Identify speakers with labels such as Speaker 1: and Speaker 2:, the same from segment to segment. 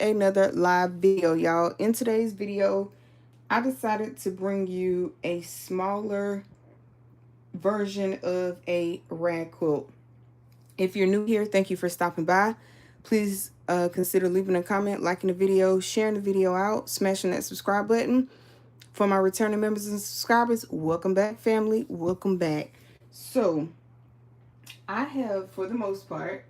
Speaker 1: another live video, y'all. In today's video, I decided to bring you a smaller version of a rag quilt. If you're new here, thank you for stopping by. Please consider leaving a comment, liking the video, sharing the video out, smashing that subscribe button. For my returning members and subscribers, welcome back, family. Welcome back. So, I have, for the most part,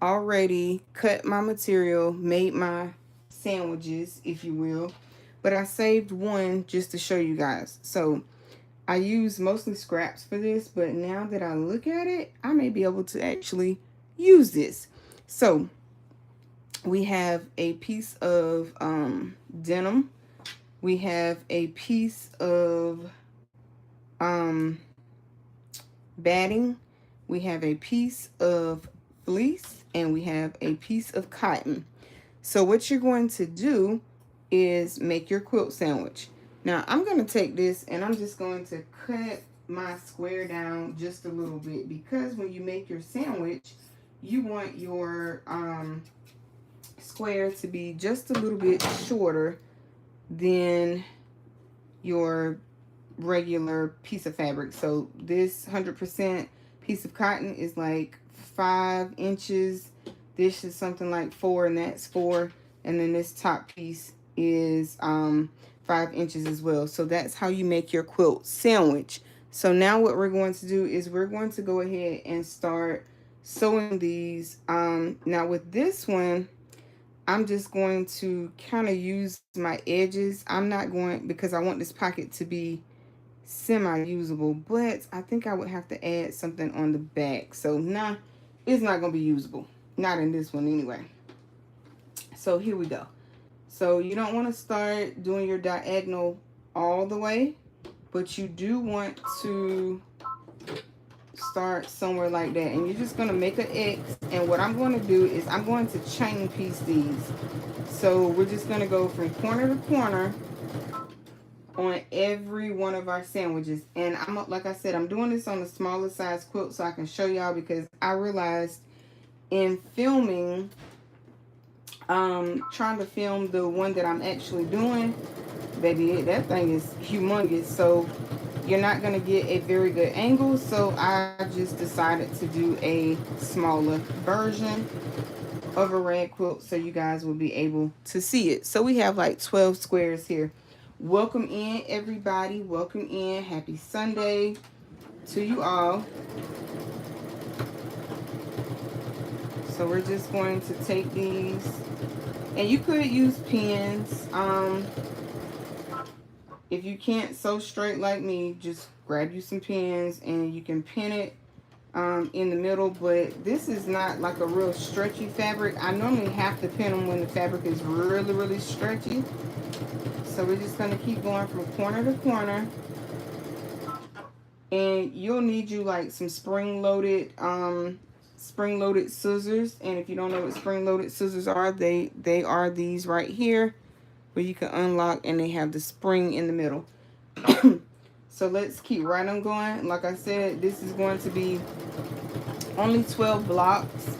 Speaker 1: already cut my material, made my sandwiches, if you will. But I saved one just to show you guys. So, I use mostly scraps for this, but now that I look at it, I may be able to actually use this. So, we have a piece of denim. We have a piece of batting. We have a piece of fleece, and we have a piece of cotton. So what you're going to do is make your quilt sandwich. Now, I'm going to take this and I'm just going to cut my square down just a little bit, because when you make your sandwich, you want your square to be just a little bit shorter than your regular piece of fabric. So this 100% piece of cotton is like 5 inches. This is something like 4, and that's 4. And then this top piece is 5 inches as well. So that's how you make your quilt sandwich. So now what we're going to do is we're going to go ahead and start sewing these. Now with this one, I'm just going to kind of use my edges. I'm not going, because I want this pocket to be semi-usable, but I think I would have to add something on the back. So nah, it's not going to be usable. Not in this one anyway. So here we go. So you don't want to start doing your diagonal all the way, but you do want to start somewhere like that. And you're just going to make an X. And what I'm going to do is I'm going to chain piece these. So we're just going to go from corner to corner on every one of our sandwiches. And I'm, like I said, I'm doing this on a smaller size quilt so I can show y'all, because I realized in filming, trying to film the one that I'm actually doing, baby, that thing is humongous, so you're not going to get a very good angle. So I just decided to do a smaller version of a rag quilt so you guys will be able to see it. So we have like 12 squares here. Welcome in, everybody. Welcome in. Happy Sunday to you all. So we're just going to take these, and you could use pins. If you can't sew straight like me, just grab you some pins and you can pin it in the middle. But this is not like a real stretchy fabric. I normally have to pin them when the fabric is really, really stretchy. So we're just going to keep going from corner to corner. And you'll need you like some spring-loaded scissors. And if you don't know what spring-loaded scissors are, they are these right here, where you can unlock, and they have the spring in the middle. So let's keep right on going. Like I said, this is going to be only 12 blocks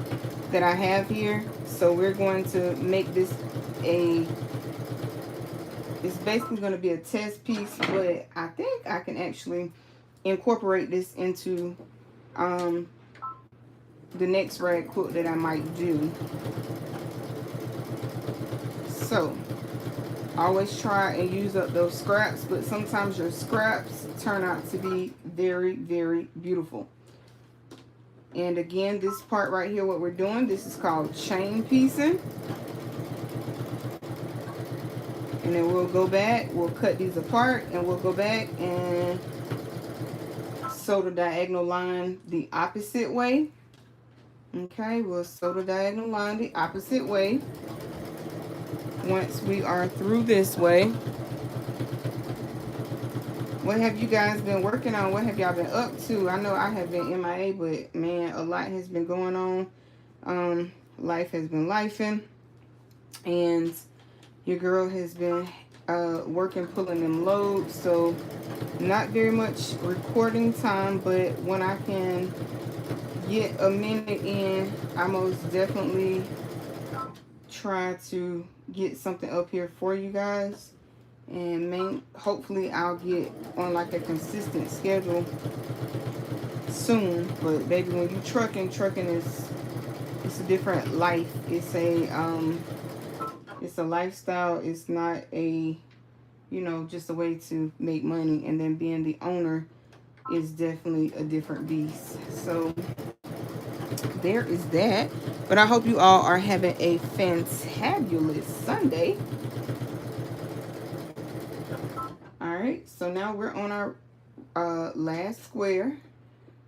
Speaker 1: that I have here. So we're going to make this it's basically going to be a test piece, but I think I can actually incorporate this into the next rag quilt that I might do. So always try and use up those scraps, but sometimes your scraps turn out to be very, very beautiful. And again, this part right here, what we're doing, this is called chain piecing. And then we'll go back, we'll cut these apart, and we'll go back and sew the diagonal line the opposite way. Okay, we'll sew the diagonal line the opposite way. Once we are through this way, what have you guys been working on? What have y'all been up to? I know I have been MIA, but man, a lot has been going on. Life has been lifing, and your girl has been working, pulling them loads, so not very much recording time, but when I can get a minute in, I most definitely try to get something up here for you guys, and hopefully I'll get on like a consistent schedule soon. But baby, when you trucking is, it's a different life. It's a lifestyle. It's not a, you know, just a way to make money. And then being the owner is definitely a different beast. So there is that. But I hope you all are having a fantabulous Sunday. All right, so now we're on our last square,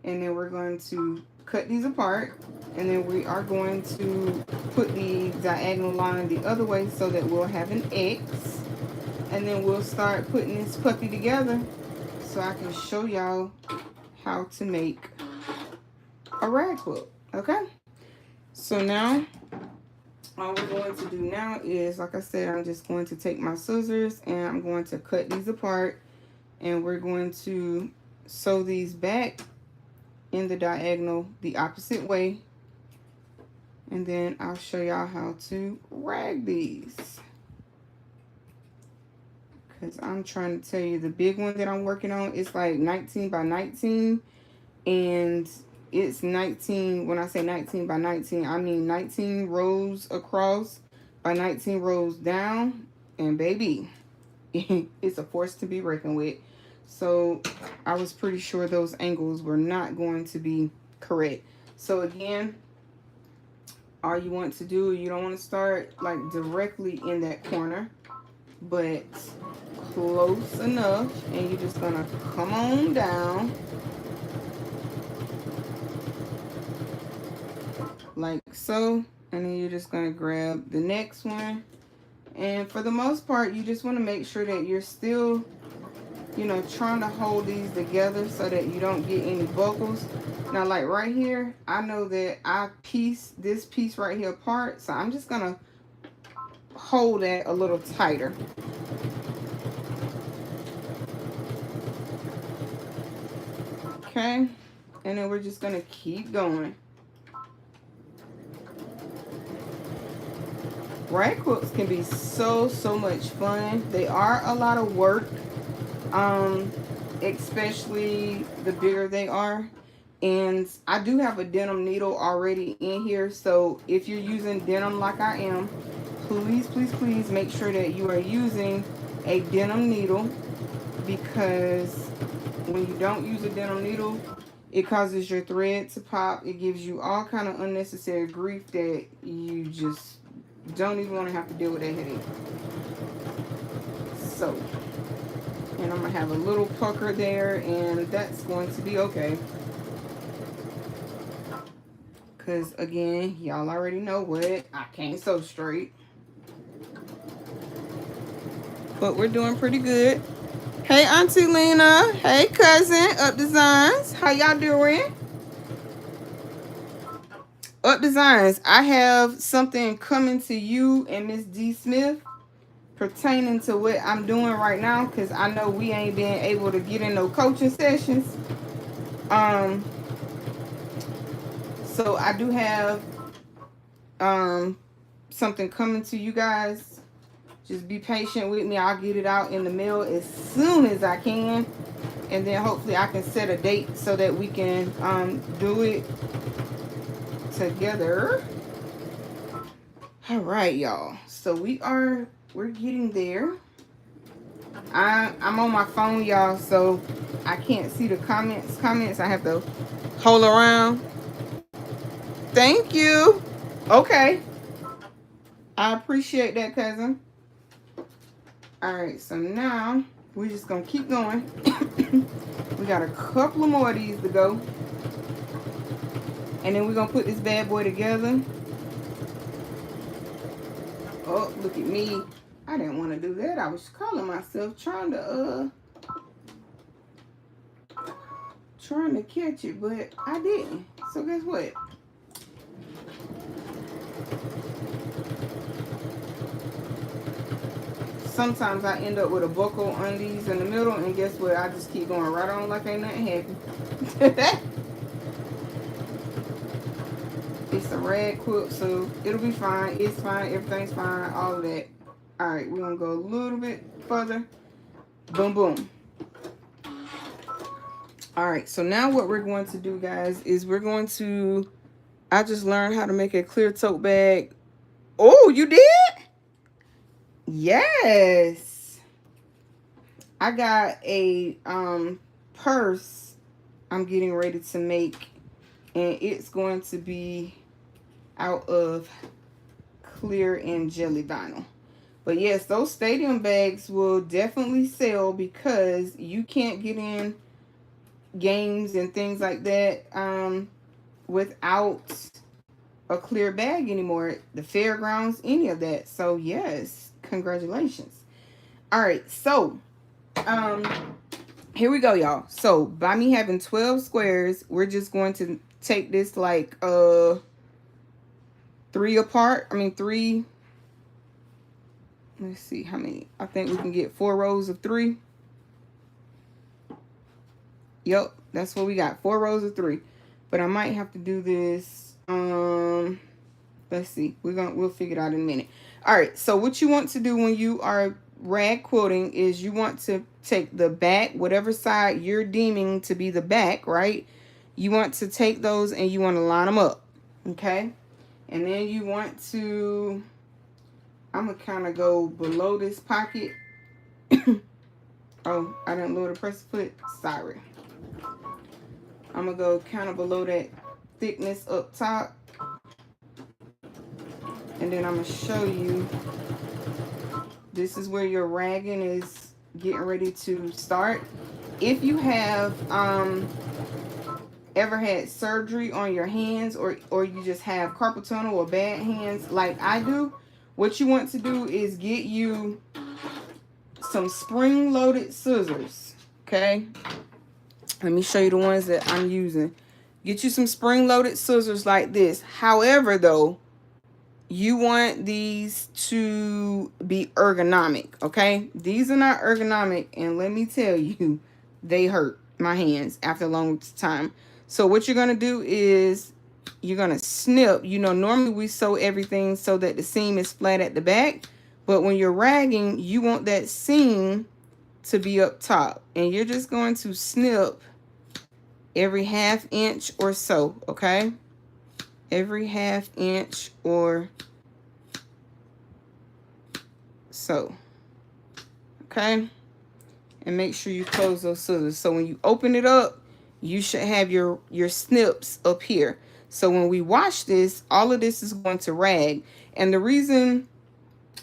Speaker 1: and then we're going to cut these apart, and then we are going to put the diagonal line the other way so that we'll have an X, and then we'll start putting this puppy together so I can show y'all how to make a rag quilt. Okay, so now all we're going to do now is, like I said, I'm just going to take my scissors and I'm going to cut these apart, and we're going to sew these back in the diagonal the opposite way, and then I'll show y'all how to rag these, because I'm trying to tell you, the big one that I'm working on is like 19 by 19, and it's 19, when I say 19 by 19, I mean 19 rows across by 19 rows down, and baby, it's a force to be reckoned with. So I was pretty sure those angles were not going to be correct. So again, all you want to do, you don't want to start like directly in that corner, but close enough, and you're just gonna come on down like so, and then you're just going to grab the next one, and for the most part you just want to make sure that you're still, you know, trying to hold these together so that you don't get any buckles. Now like right here, I know that I pieced this piece right here apart, so I'm just going to hold that a little tighter. Okay, and then we're just going to keep going. Rag quilts can be so much fun. They are a lot of work, especially the bigger they are. And I do have a denim needle already in here, so if you're using denim like I am, please make sure that you are using a denim needle, because when you don't use a denim needle, it causes your thread to pop. It gives you all kind of unnecessary grief that you just don't even want to have to deal with that headache. So, and I'm going to have a little pucker there, and that's going to be okay. Because, again, y'all already know what, I can't sew straight. But we're doing pretty good. Hey, Auntie Lena. Hey, cousin. Up Designs. How y'all doing? Up Designs, I have something coming to you and Miss D. Smith pertaining to what I'm doing right now, because I know we ain't been able to get in no coaching sessions. So I do have something coming to you guys. Just be patient with me. I'll get it out in the mail as soon as I can, and then hopefully I can set a date so that we can do it together. All right, y'all, so we're getting there. I'm on my phone, y'all, so I can't see the comments. I have to hold around. Thank you. Okay, I appreciate that, cousin. All right, so now we're just gonna keep going. We got a couple of more of these to go, and then we're gonna put this bad boy together. Oh, look at me. I didn't want to do that. I was calling myself trying to catch it, but I didn't. So guess what? Sometimes I end up with a buckle on these in the middle, and guess what? I just keep going right on like ain't nothing happened. It's a wrap. rag quilt, so it'll be fine. It's fine. Everything's fine. All of that. All right, we're gonna go a little bit further. Boom, boom. All right, so now what we're going to do, guys, is we're going to, I just learned how to make a clear tote bag. Oh, you did? Yes. I got a purse I'm getting ready to make, and it's going to be out of clear and jelly vinyl. But yes, those stadium bags will definitely sell because you can't get in games and things like that without a clear bag anymore. The fairgrounds, any of that. So yes, congratulations. All right, so here we go, y'all. So by me having 12 squares, we're just going to take this like 3 apart. I mean 3. Let's see how many. I think we can get 4 rows of 3. Yep, that's what we got. 4 rows of 3. But I might have to do this. Let's see. We'll figure it out in a minute. All right. So what you want to do when you are rag quilting is you want to take the back, whatever side you're deeming to be the back, right? You want to take those and you want to line them up. Okay. And then you want to, I'm gonna kind of go below this pocket. Oh, I didn't lower the press foot. Sorry. I'm gonna go kind of below that thickness up top, and then I'm gonna show you. This is where your ragging is getting ready to start. If you have ever had surgery on your hands, or you just have carpal tunnel or bad hands like I do, what you want to do is get you some spring-loaded scissors. Okay, let me show you the ones that I'm using. Get you some spring-loaded scissors like this. However, though, you want these to be ergonomic, okay? These are not ergonomic, and let me tell you, they hurt my hands after a long time. So what you're going to do is you're going to snip. You know, normally we sew everything so that the seam is flat at the back, but when you're ragging, you want that seam to be up top, and you're just going to snip every 1/2 inch or so, okay? Every 1/2 inch or so, okay? And make sure you close those scissors. So when you open it up, you should have your snips up here. So when we wash this, all of this is going to rag. And the reason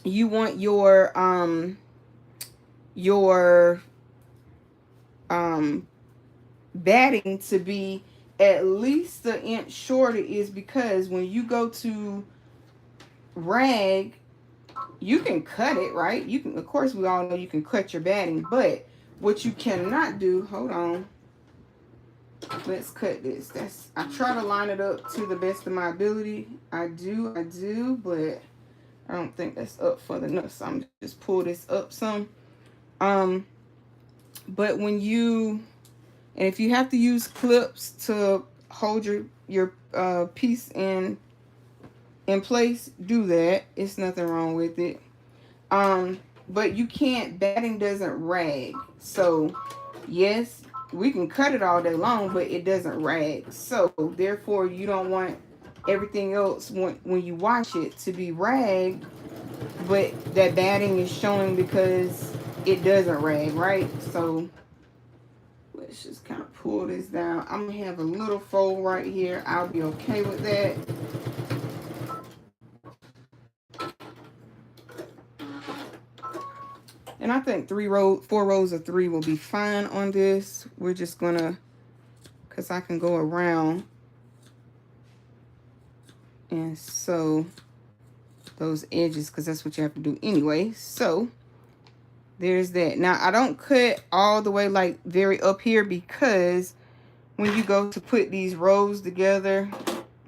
Speaker 1: you want your batting to be at least an inch shorter is because when you go to rag, you can cut it, right? You can, of course, we all know you can cut your batting, but what you cannot do, hold on, let's cut this. I try to line it up to the best of my ability. I do, but I don't think that's up for the nuts. So I'm just pull this up some. But when you, and if you have to use clips to hold your piece in place, do that. It's nothing wrong with it. But you can't, batting doesn't rag. So yes, we can cut it all day long, but it doesn't rag. So therefore you don't want everything else when you wash it to be ragged, but that batting is showing because it doesn't rag, right? So let's just kind of pull this down. I'm gonna have a little fold right here. I'll be okay with that. And I think 4 rows of 3 will be fine on this. We're just gonna, because I can go around and sew those edges, because that's what you have to do anyway. So there's that. Now I don't cut all the way like very up here, because when you go to put these rows together,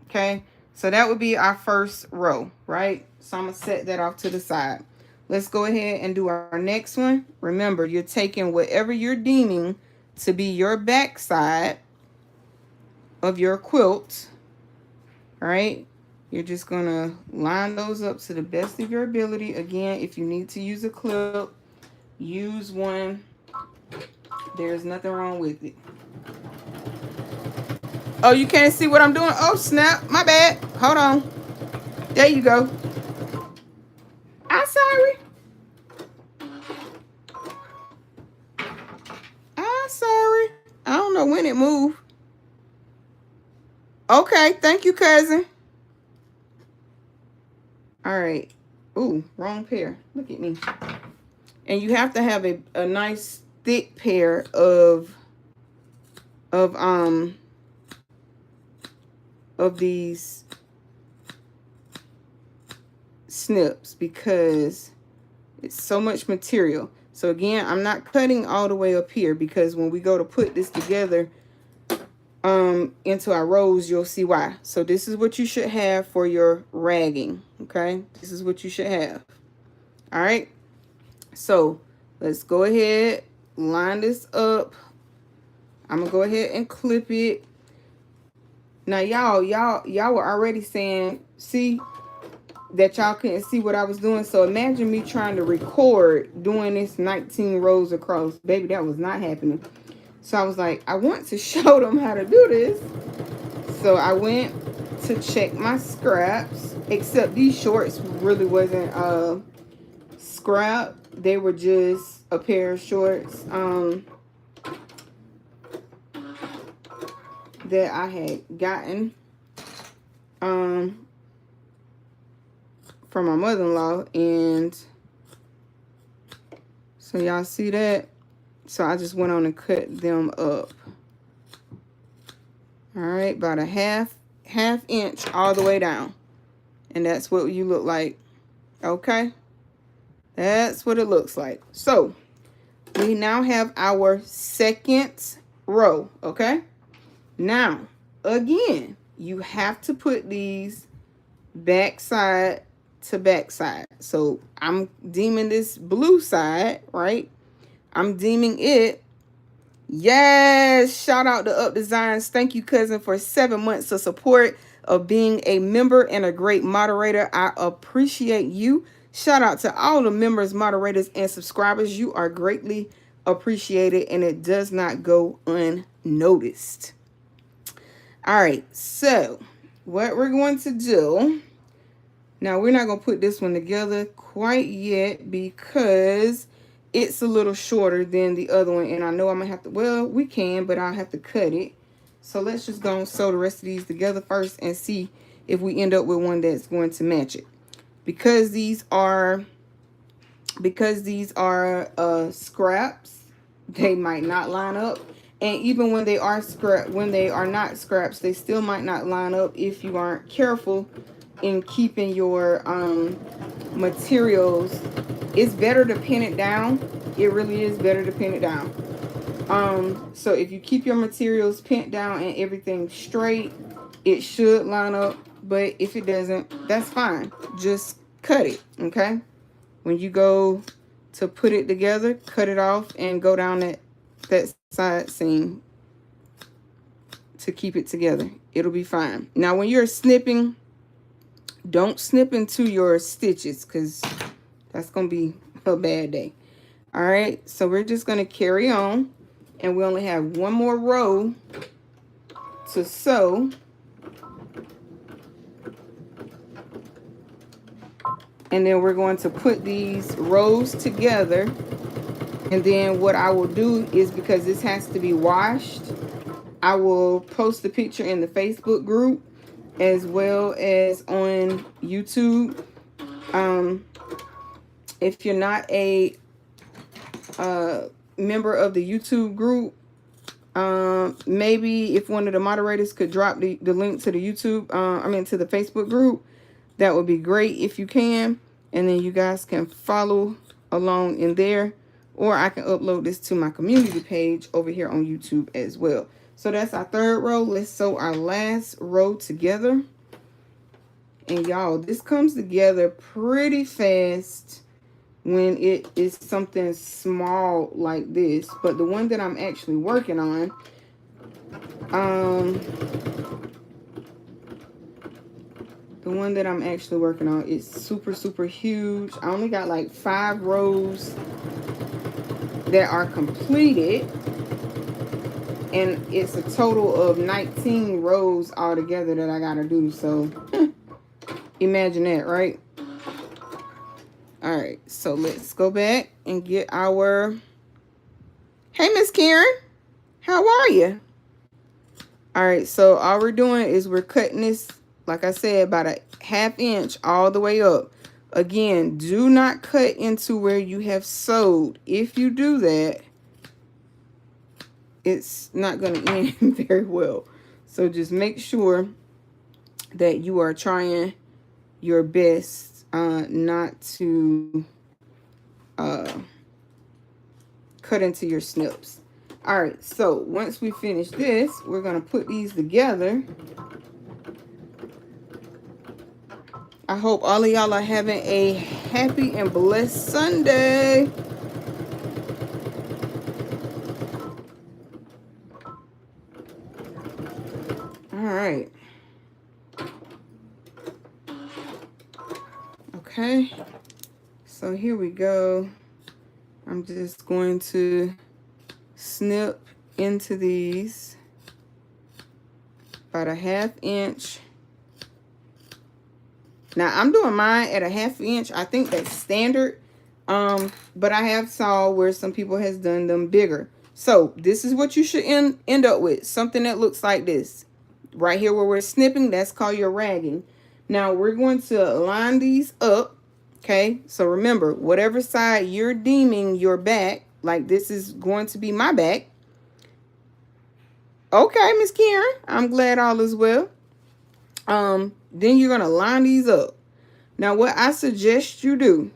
Speaker 1: okay, so that would be our first row, right? So I'm gonna set that off to the side. Let's go ahead and do our next one. Remember, you're taking whatever you're deeming to be your back side of your quilt, all right? You're just gonna line those up to the best of your ability. Again, if you need to use a clip, use one. There's nothing wrong with it. Oh, you can't see what I'm doing? Oh, snap. My bad. Hold on. There you go. I'm sorry. I'm sorry. I don't know when it moved. Okay. Thank you, cousin. All right. Ooh, wrong pair. Look at me. And you have to have a nice thick pair of these snips because it's so much material. So again, I'm not cutting all the way up here because when we go to put this together into our rows, you'll see why. So this is what you should have for your ragging. Okay, this is what you should have. All right, so let's go ahead, line this up. I'm gonna go ahead and clip it. Now y'all were already saying, see, that y'all couldn't see what I was doing. So imagine me trying to record doing this 19 rows across. Baby, that was not happening. So I was like, I want to show them how to do this. So I went to check my scraps, except these shorts really wasn't scrap. They were just a pair of shorts that I had gotten from my mother-in-law. And so y'all see that? So I just went on and cut them up. All right, about a half inch all the way down. And that's what you look like. Okay? That's what it looks like. So we now have our second row. Okay? Now, again, you have to put these backside to backside. So I'm deeming this blue side, right? I'm deeming it. Yes, shout out to Up Designs. Thank you, cousin, for 7 months of support, of being a member and a great moderator. I appreciate you. Shout out to all the members, moderators, and subscribers. You are greatly appreciated, and it does not go unnoticed. All right, so what we're going to do now, we're not going to put this one together quite yet because it's a little shorter than the other one. And I know I'm going to have to, well, we can, but I'll have to cut it. So let's just go and sew the rest of these together first and see if we end up with one that's going to match it. Because these are scraps, they might not line up. And even when they are not scraps, they still might not line up if you aren't careful in keeping your materials. It's better to pin it down. It really is better to pin it down. So if you keep your materials pinned down and everything straight, it should line up. But if it doesn't, that's fine. Just cut it, okay? When you go to put it together, cut it off and go down that side seam to keep it together. It'll be fine. Now, when you're snipping, don't snip into your stitches because that's going to be a bad day. All right, so we're just going to carry on, and we only have one more row to sew. And then we're going to put these rows together. And then what I will do is, because this has to be washed, I will post the picture in the Facebook group as well as on YouTube. If you're not a member of the YouTube group, maybe if one of the moderators could drop the link to the YouTube, to the Facebook group, that would be great if you can. And then you guys can follow along in there, or I can upload this to my community page over here on YouTube as well. So that's our third row. Let's sew our last row together. And y'all, this comes together pretty fast when it is something small like this. But the one that I'm actually working on, The one that I'm actually working on is super, super huge. I only got like 5 rows that are completed. And it's a total of 19 rows altogether that I gotta do. So, imagine that, right? All right, so let's go back and get our... Hey, Miss Karen. How are you? All right, so all we're doing is we're cutting this, like I said, about a 1/2 inch all the way up. Again, do not cut into where you have sewed. If you do that, it's not going to end very well. So just make sure that you are trying your best not to cut into your snips. All right, so once we finish this, we're going to put these together. I hope all of y'all are having a happy and blessed Sunday. All right. Okay, so here we go. I'm just going to snip into these about a 1/2 inch. Now I'm doing mine at a 1/2 inch. I think that's standard. But I have saw where some people has done them bigger. So this is what you should end up with. Something that looks like this. Right here where we're snipping, that's called your ragging. Now we're going to line these up. Okay, so remember, whatever side you're deeming your back, like this is going to be my back. Okay, Miss Karen, I'm glad all is well. Then you're going to line these up. Now, what I suggest you do,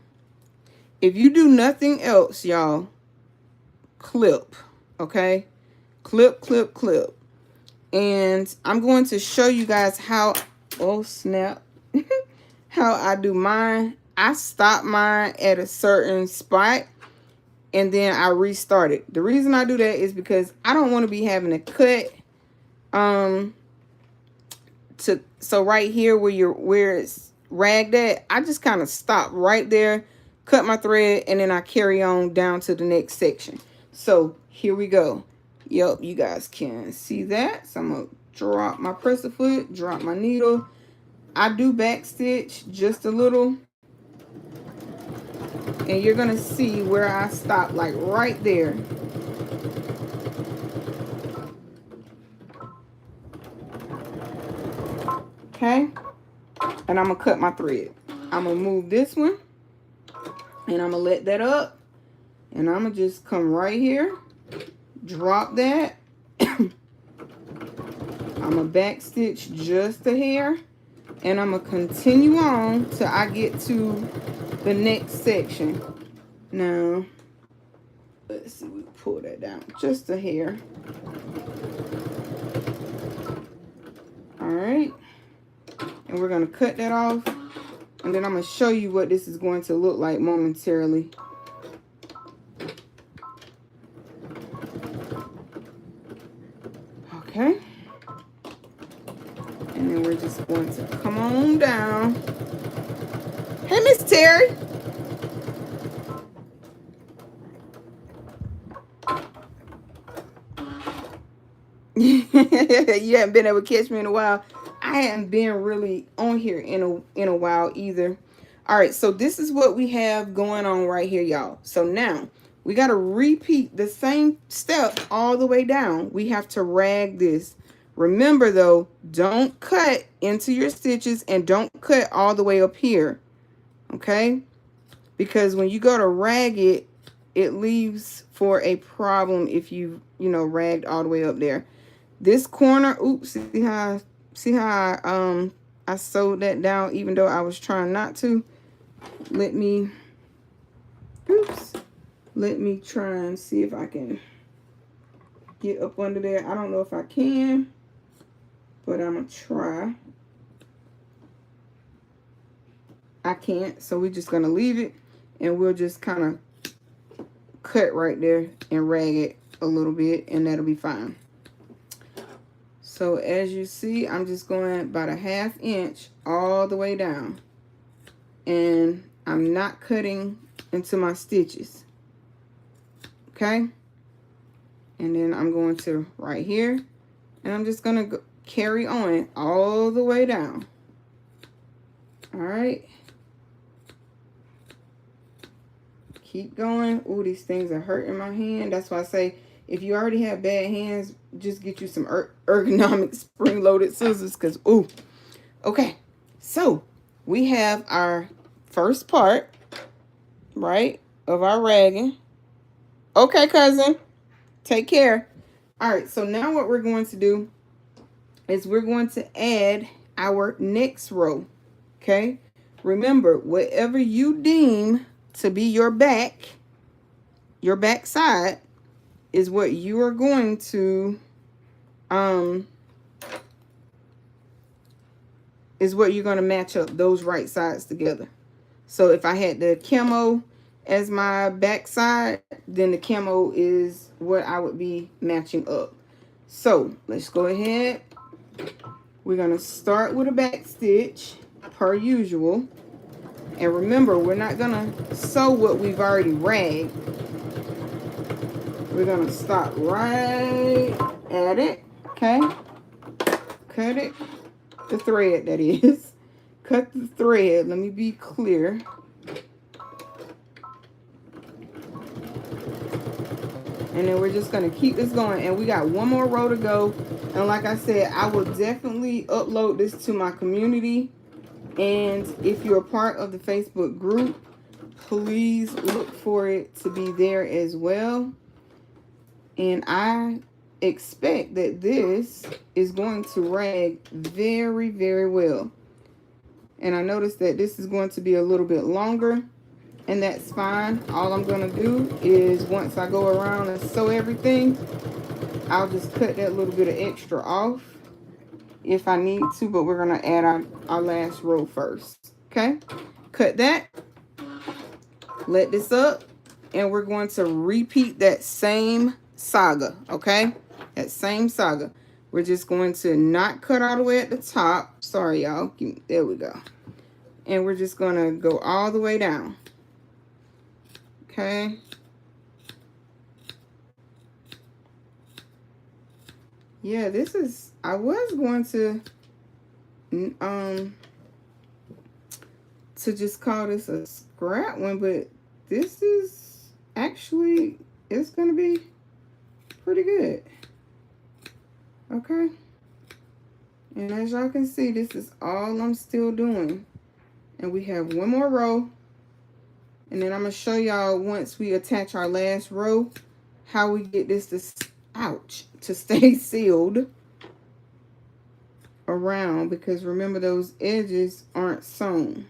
Speaker 1: if you do nothing else, y'all, clip, okay? Clip, clip, clip. And I'm going to show you guys how, oh, snap, how I do mine. I stop mine at a certain spot and then I restart it. The reason I do that is because I don't want to be having to cut so right here where it's ragged at, I just kind of stop right there, cut my thread, and then I carry on down to the next section. So here we go. Yep, you guys can see that. So I'm gonna drop my presser foot, drop my needle. I do back stitch just a little. And you're going to see where I stop, like right there. Okay. And I'm going to cut my thread. I'm going to move this one. And I'm going to let that up. And I'm going to just come right here. Drop that. I'm going to back stitch just a hair. And I'm going to continue on till I get to the next section. Now, let's see, we pull that down just a hair. All right, and we're going to cut that off, and then I'm going to show you what this is going to look like momentarily. Okay, and then we're just going to come on down. Hey, Miss Terry. You haven't been able to catch me in a while. I haven't been really on here in a while either. All right, so this is what we have going on right here, y'all. So now we got to repeat the same step all the way down. We have to rag this. Remember though, don't cut into your stitches and don't cut all the way up here. Okay? Because when you go to rag it, it leaves for a problem if you ragged all the way up there. This corner, oops, see how I sewed that down even though I was trying not to. Let me try and see if I can get up under there. I don't know if I can, but I'm gonna try. I can't, so we're just gonna leave it and we'll just kind of cut right there and rag it a little bit and that'll be fine. So as you see, I'm just going about a 1/2 inch all the way down. And I'm not cutting into my stitches. Okay? And then I'm going to right here. And I'm just going to carry on all the way down. All right. Keep going. Ooh, these things are hurting my hand. That's why I say, if you already have bad hands, just get you some ergonomic spring-loaded scissors. Because, ooh. Okay. So, we have our first part, right, of our ragging. Okay, cousin. Take care. All right. So, now what we're going to do is we're going to add our next row. Okay. Remember, whatever you deem to be your back side is what you are going to match up those right sides together. So if I had the camo as my back side, then the camo is what I would be matching up. So let's go ahead. We're going to start with a back stitch per usual. And remember, we're not going to sew what we've already ragged. We're going to stop right at it, okay? Cut it, the thread that is. Cut the thread, let me be clear. And then we're just going to keep this going. And we got one more row to go. And like I said, I will definitely upload this to my community. And if you're a part of the Facebook group, please look for it to be there as well. And I expect that this is going to rag very, very well. And I noticed that this is going to be a little bit longer, and that's fine. All I'm going to do is once I go around and sew everything, I'll just cut that little bit of extra off if I need to, but we're going to add our last row first. Okay? Cut that. Let this up, and we're going to repeat that same saga, okay? That same saga. We're just going to not cut all the way at the top. Sorry, y'all. There we go. And we're just going to go all the way down. Okay? Yeah, this is, I was going to just call this a scrap one, but this is actually, it's going to be pretty good. Okay? And as y'all can see, this is all I'm still doing. And we have one more row. And then I'm going to show y'all once we attach our last row, how we get this to stay sealed around. Because remember, those edges aren't sewn.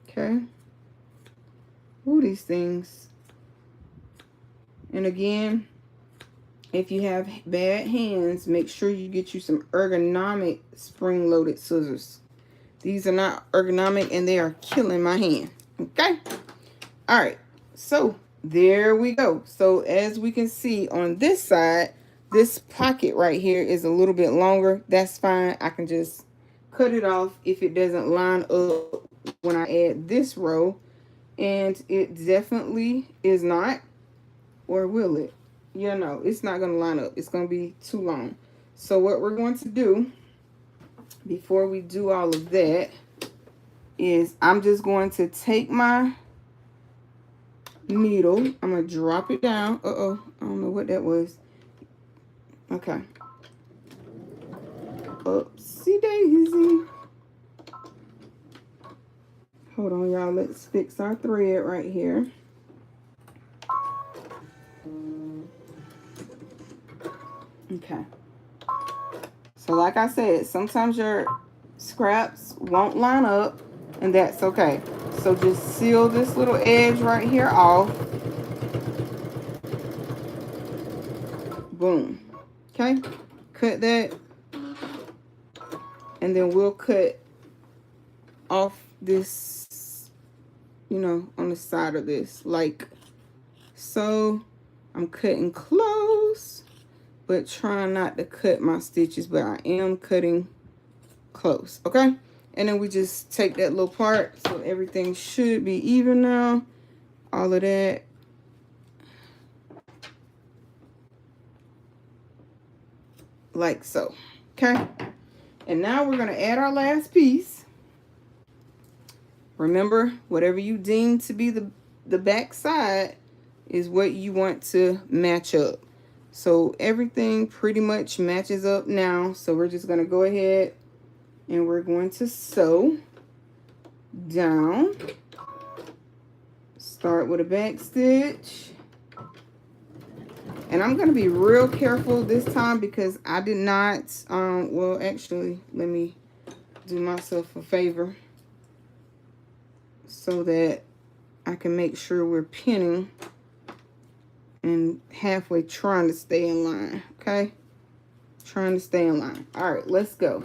Speaker 1: Okay? Ooh, these things. And again, if you have bad hands, make sure you get you some ergonomic spring-loaded scissors. These are not ergonomic, and they are killing my hand. Okay? All right. So, there we go. So, as we can see on this side, this pocket right here is a little bit longer. That's fine. I can just cut it off if it doesn't line up when I add this row. And it definitely is not. Or will it? Yeah, no, it's not going to line up. It's going to be too long. So what we're going to do before we do all of that is I'm just going to take my needle. I'm going to drop it down. Uh-oh, I don't know what that was. Okay. Oopsie daisy. Hold on, y'all. Let's fix our thread right here. Okay. So like I said, sometimes your scraps won't line up, and that's okay. So just seal this little edge right here off. Boom. Okay. Cut that. And then we'll cut off this, you know, on the side of this. Like so. I'm cutting close. but trying not to cut my stitches, but I am cutting close, okay? And then we just take that little part, so everything should be even now. All of that. Like so, okay? And now we're gonna add our last piece. Remember, whatever you deem to be the back side is what you want to match up. So everything pretty much matches up now. So we're just gonna go ahead and we're going to sew down. Start with a back stitch. And I'm gonna be real careful this time because I did not, well, actually, let me do myself a favor so that I can make sure we're pinning and halfway trying to stay in line, okay? Trying to stay in line. All right, let's go.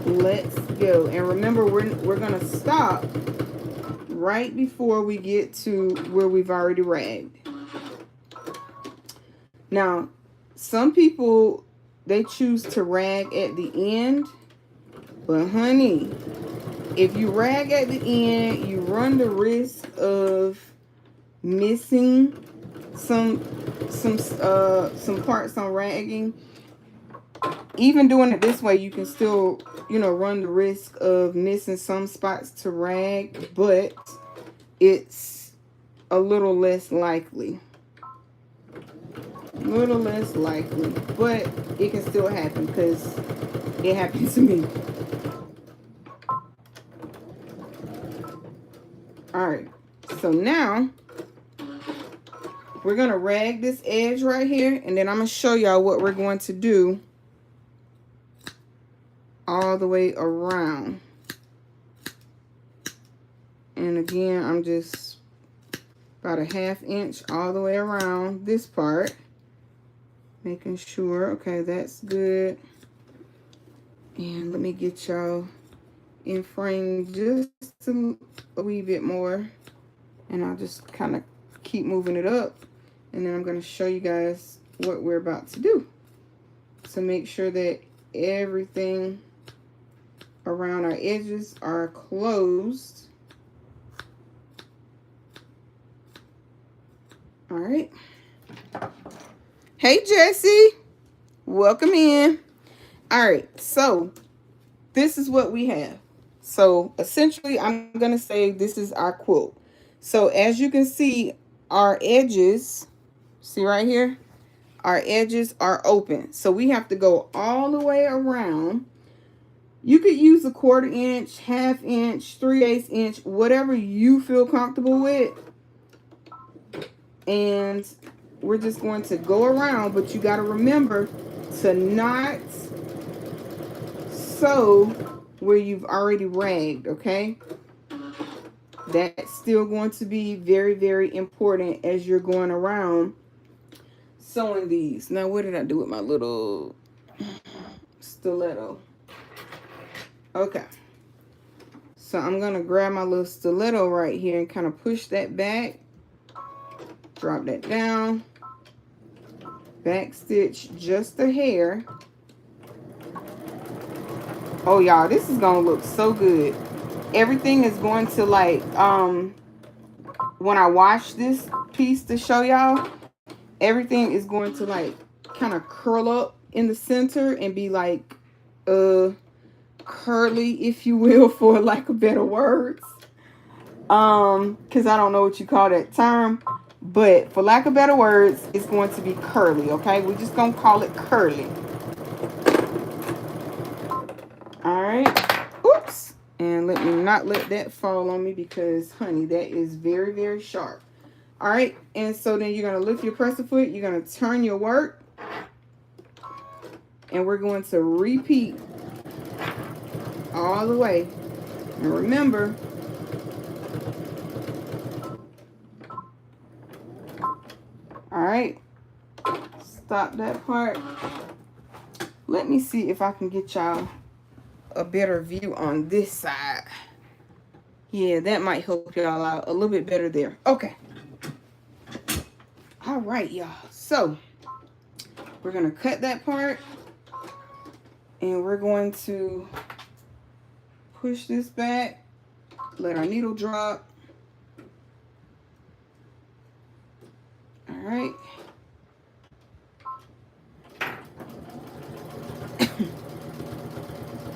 Speaker 1: Let's go. And remember, we're gonna stop right before we get to where we've already ragged. Now, some people, they choose to rag at the end, but honey, if you rag at the end, you run the risk of missing some parts on ragging. Even doing it this way, you can still, you know, run the risk of missing some spots to rag, but it's a little less likely. Little less likely, but it can still happen because it happened to me. All right, so now we're gonna rag this edge right here, and then I'm gonna show y'all what we're going to do all the way around. And again, I'm just about a 1/2 inch all the way around this part. Making sure, okay, that's good. And let me get y'all in frame just a wee bit more. And I'll just kind of keep moving it up. And then I'm going to show you guys what we're about to do. So make sure that everything around our edges are closed. All right. Hey, Jessie. Welcome in. All right. So this is what we have. So essentially, I'm going to say this is our quilt. So as you can see, our edges, see right here, our edges are open. So we have to go all the way around. You could use a 1/4 inch, 1/2 inch, 3/8 inch, whatever you feel comfortable with. And we're just going to go around, but you got to remember to not sew where you've already ragged, okay? That's still going to be very, very important as you're going around sewing these. Now, what did I do with my little stiletto? Okay. So I'm going to grab my little stiletto right here and kind of push that back. Drop that down. Back stitch just a hair. Oh, y'all, this is going to look so good. Everything is going to like, when I wash this piece to show y'all, everything is going to like kind of curl up in the center and be like, curly, if you will, for lack of better words. Because I don't know what you call that term. But for lack of better words, it's going to be curly, okay? We're just going to call it curly. All right. Oops. And let me not let that fall on me because, honey, that is very, very sharp. All right. And so then you're going to lift your presser foot. You're going to turn your work. And we're going to repeat all the way. And remember, all right, stop that part. Let me see if I can get y'all a better view on this side. Yeah, that might help y'all out a little bit better there. Okay. All right, y'all. So We're going to cut that part, and we're going to push this back, let our needle drop. All right.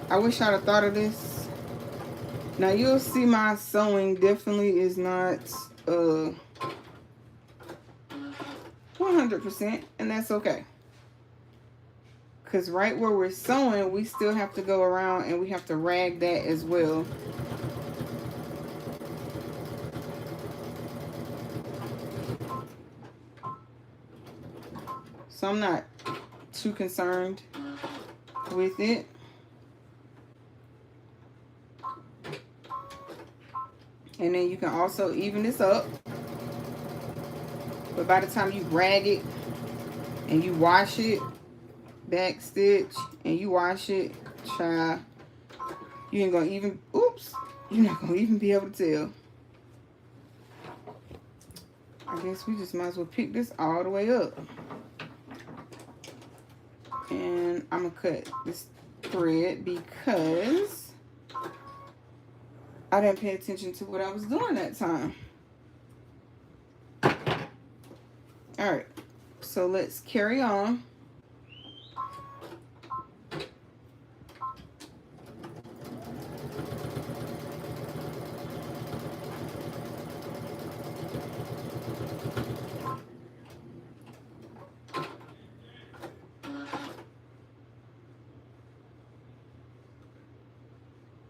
Speaker 1: I wish I'd have thought of this. Now you'll see my sewing definitely is not 100%, and that's okay. Because right where we're sewing, we still have to go around and we have to rag that as well. So I'm not too concerned with it. And then you can also even this up. But by the time you rag it and you wash it, back stitch, and you wash it, child, you ain't gonna even, oops, you're not gonna even be able to tell. I guess we just might as well pick this all the way up. And I'm gonna cut this thread because I didn't pay attention to what I was doing that time. All right, so let's carry on.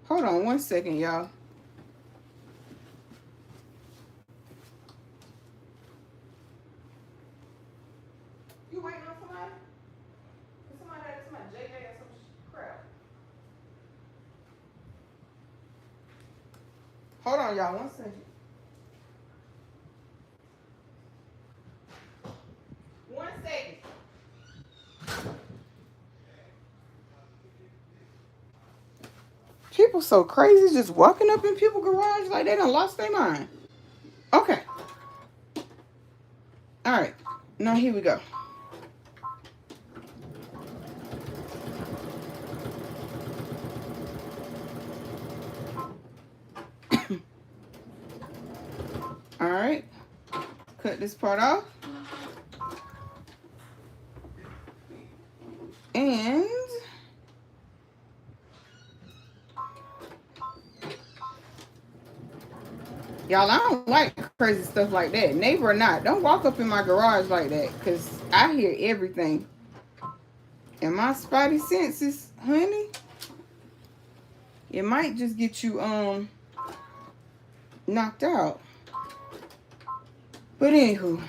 Speaker 1: Hold on one second, y'all. You waiting on somebody? Somebody JJ or some crap. Hold on, y'all, one second. One second. People so crazy just walking up in people's garage like they done lost their mind. Okay. All right. Now here we go. All right. Cut this part off. And y'all, I don't like crazy stuff like that. Neighbor or not, don't walk up in my garage like that, because I hear everything. And my spidey senses, honey, it might just get you knocked out. But anywho.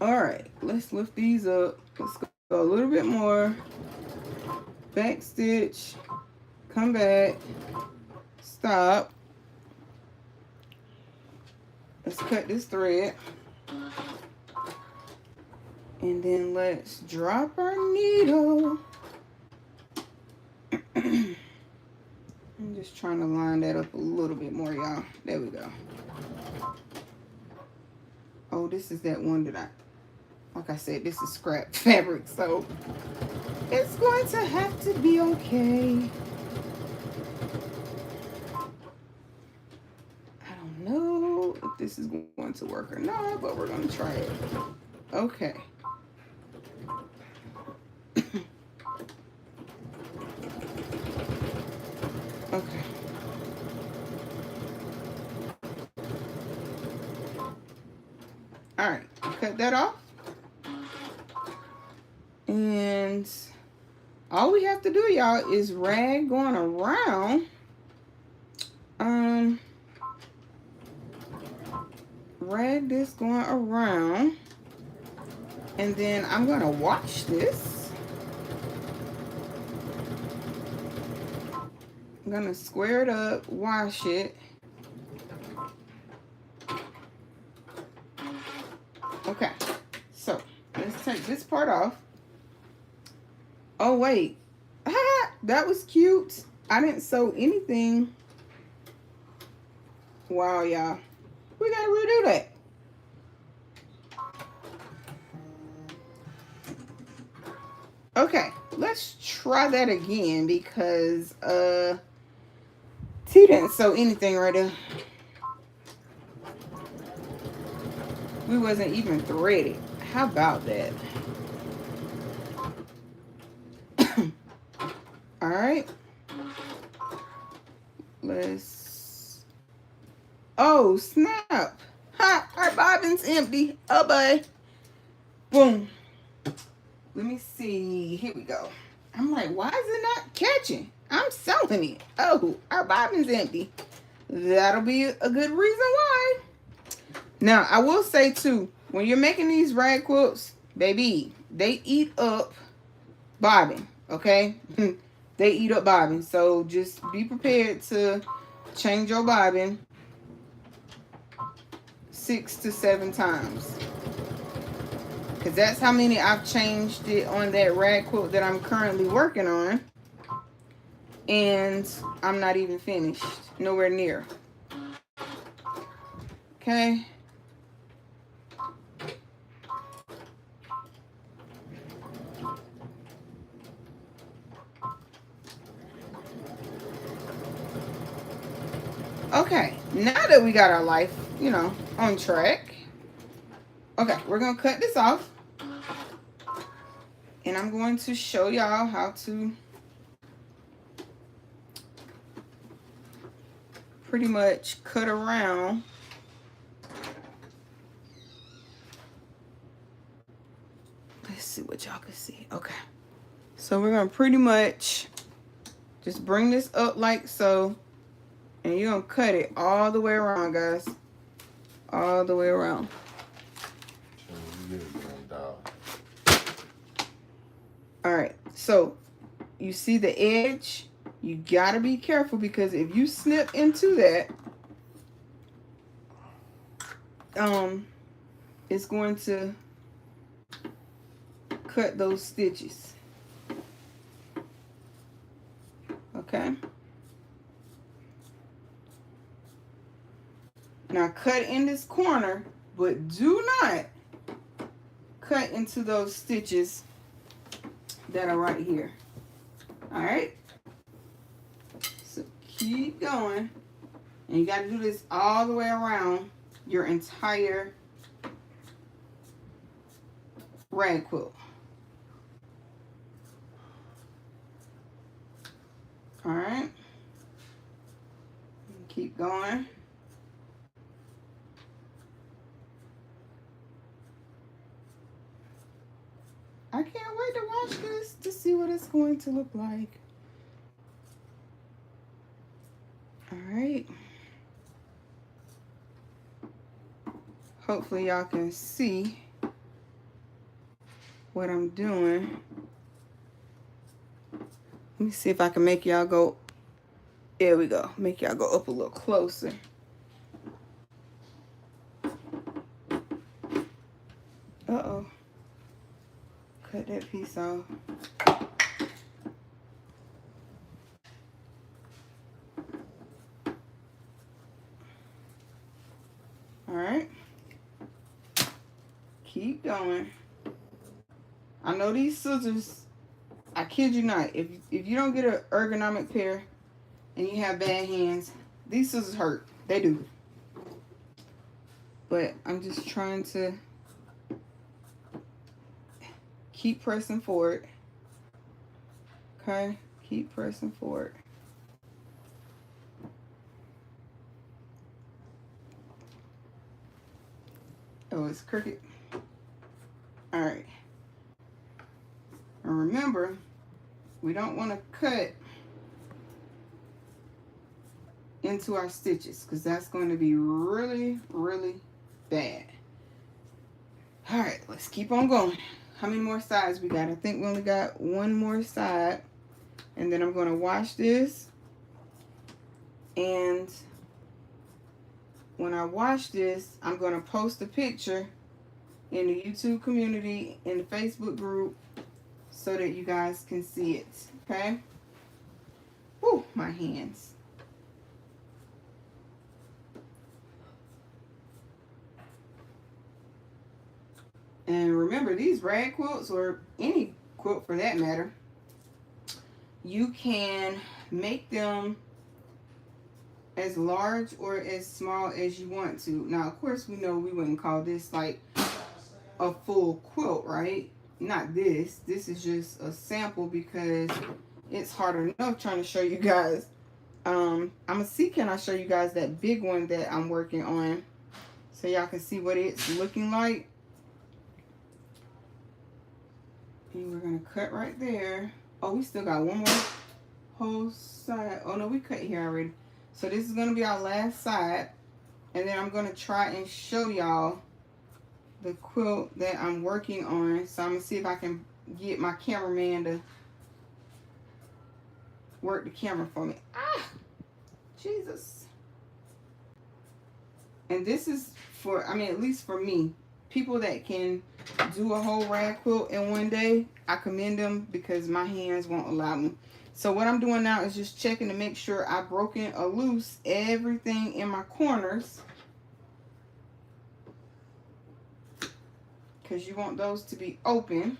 Speaker 1: Alright, let's lift these up. Let's go a little bit more. Back stitch. Come back. Stop. Let's cut this thread. And then let's drop our needle. I'm just trying to line that up a little bit more, y'all. There we go. Oh, this is that one that like I said, this is scrap fabric, so it's going to have to be okay. I don't know if this is going to work or not, but we're going to try it. Okay. Okay. All right, cut that off. And all we have to do, y'all, is rag going around. Rag this going around. And then I'm going to wash this. I'm going to square it up, wash it. Okay, so let's take this part off. Oh, wait. That was cute. I didn't sew anything. Wow, y'all. We gotta redo that. Okay, let's try that again because T didn't sew anything right there. We wasn't even threaded. How about that? All right. Let's. Oh snap! Ha! Our bobbin's empty. Oh boy. Boom. Let me see. Here we go. I'm like, why is it not catching? I'm sewing it. Oh, our bobbin's empty. That'll be a good reason why. Now, I will say too, when you're making these rag quilts, baby, they eat up bobbin, okay? They eat up bobbin. So just be prepared to change your bobbin 6 to 7 times. Because that's how many I've changed it on that rag quilt that I'm currently working on. And I'm not even finished. Nowhere near. Okay. Okay. Now that we got our life, you know, on track. Okay, we're going to cut this off. And I'm going to show y'all how to pretty much cut around let's see what y'all can see. Okay, so we're gonna pretty much just bring this up like so, and you're gonna cut it all the way around, guys, all the way around. All right, so you see the edge. You gotta be careful because if you snip into that, it's going to cut those stitches. Okay. Now cut in this corner, but do not cut into those stitches that are right here. All right. So keep going. And you got to do this all the way around your entire rag quilt. All right. Keep going. I can't wait to watch this to see what it's going to look like. All right. Hopefully y'all can see what I'm doing. Let me see if I can make y'all go. There we go. Make y'all go up a little closer. Uh-oh. Cut that piece off. All right. Keep going. I know these scissors, I kid you not, if you don't get an ergonomic pair and you have bad hands, these scissors hurt. They do. But I'm just trying to keep pressing forward. Okay? Keep pressing forward. Oh, it's crooked. All right. And remember, we don't want to cut into our stitches because that's going to be really, really bad. All right, let's keep on going. How many more sides we got? I think we only got one more side. And then I'm going to wash this. And when I wash this, I'm going to post a picture in the YouTube community, in the Facebook group, so that you guys can see it, okay? Woo, my hands. And remember, these rag quilts, or any quilt for that matter, you can make them as large or as small as you want to. Now, of course, we know we wouldn't call this like a full quilt, right? Not this. This is just a sample because it's hard enough trying to show you guys. I'm gonna see, can I show you guys that big one that I'm working on so y'all can see what it's looking like. And we're gonna cut right there. Oh, we still got one more whole side. Oh no, we cut here already. So this is gonna be our last side, and then I'm gonna try and show y'all the quilt that I'm working on. So I'm gonna see if I can get my cameraman to work the camera for me. Ah, Jesus. And this is for, I mean, at least for me, people that can do a whole rag quilt in one day, I commend them because my hands won't allow me. So what I'm doing now is just checking to make sure I've broken or loose everything in my corners, because you want those to be open.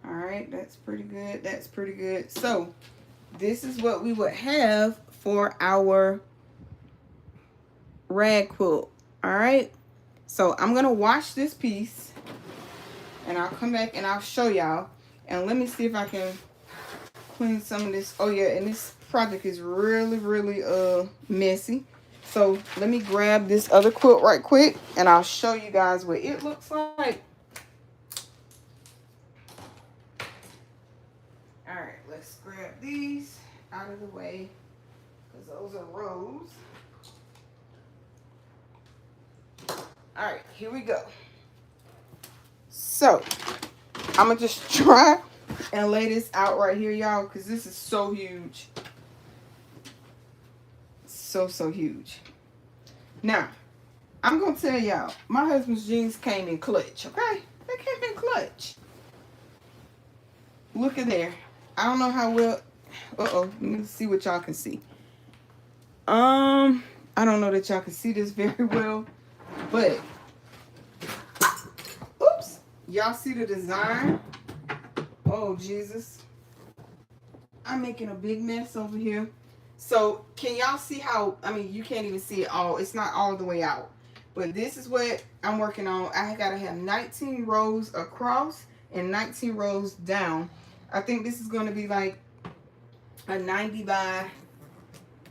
Speaker 1: All right, that's pretty good. That's pretty good. So this is what we would have for our rag quilt. All right, so I'm gonna wash this piece and I'll come back and I'll show y'all. And let me see if I can clean some of this. Oh yeah, and this project is really messy. So let me grab this other quilt right quick and I'll show you guys what it looks like. All right, let's grab these out of the way because those are rows. All right, here we go. So I'm gonna just try and lay this out right here, y'all, because this is so huge. So huge. Now, I'm gonna tell y'all, my husband's jeans came in clutch, okay? They came in clutch. Look at there. I don't know how well. Let me see what y'all can see. I don't know that y'all can see this very well, but oops, y'all see the design? Oh Jesus, I'm making a big mess over here. So can y'all see how, I mean, you can't even see it all. It's not all the way out, but this is what I'm working on. I gotta have 19 rows across and 19 rows down. I think this is going to be like a 90 by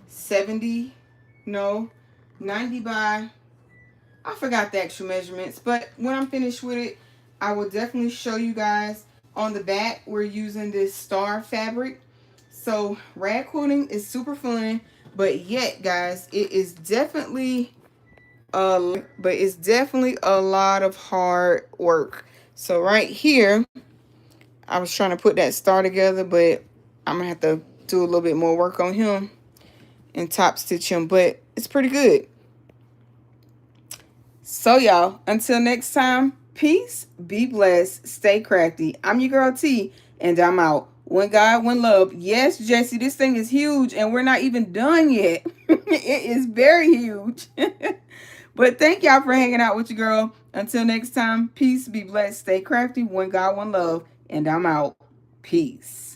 Speaker 1: 70. No, 90 by, I forgot the actual measurements, but when I'm finished with it, I will definitely show you guys. On the back, we're using this star fabric. So rag quilting is super fun, but yet guys, it is definitely a lot of hard work. So right here, I was trying to put that star together, but I'm gonna have to do a little bit more work on him and top stitch him, but it's pretty good. So y'all, until next time, peace, be blessed, stay crafty. I'm your girl T, and I'm out. One God, one love. Yes, Jesse, this thing is huge, and we're not even done yet. It is very huge. But thank y'all for hanging out with your girl. Until next time, peace, be blessed, stay crafty. One God, one love, and I'm out. Peace.